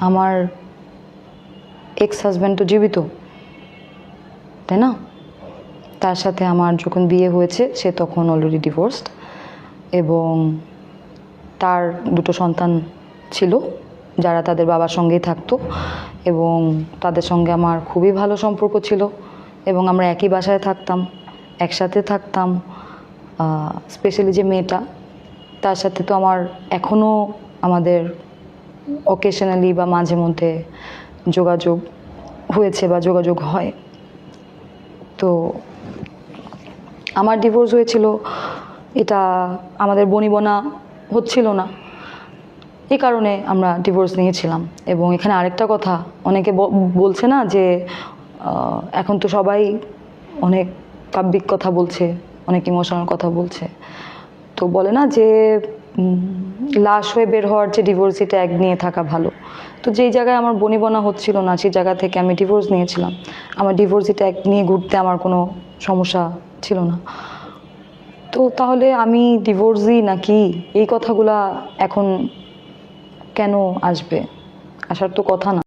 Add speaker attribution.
Speaker 1: আমার ex husband তো জীবিত, তাই না? তার সাথে আমার যখন বিয়ে হয়েছে সে তখন অলরেডি ডিভোর্সড এবং তার দুটো সন্তান ছিল যারা তাদের বাবার সঙ্গেই থাকতো এবং তাদের সঙ্গে আমার খুবই ভালো সম্পর্ক ছিল এবং আমরা একই বাসায় থাকতাম, একসাথে থাকতাম। স্পেশালি যে মেয়েটা, তার সাথে তো আমার এখনও আমাদের অকেশনালি বা মাঝে মধ্যে যোগাযোগ হয়েছে বা যোগাযোগ হয়। তো আমার ডিভোর্স হয়েছিল, এটা আমাদের বনিবনা হচ্ছিল না, এই কারণে আমরা ডিভোর্স নিয়েছিলাম। এবং এখানে আরেকটা কথা, অনেকে বলছে না যে এখন তো সবাই অনেক কাব্যিক কথা বলছে, অনেক ইমোশনাল কথা বলছে, তো বলে না যে লাশ হয়ে বের হওয়ার যে ডিভোর্সি ট্যাগ নিয়ে থাকা ভালো। তো যেই জায়গায় আমার বনিবনা হচ্ছিল না সেই জায়গা থেকে আমি ডিভোর্স নিয়েছিলাম। আমার ডিভোর্সি ট্যাগ নিয়ে ঘুরতে আমার কোনো সমস্যা ছিল না। তো তাহলে আমি ডিভোর্সি নাকি, এই কথাগুলা এখন কেন আসবে? আসার তো কথা না।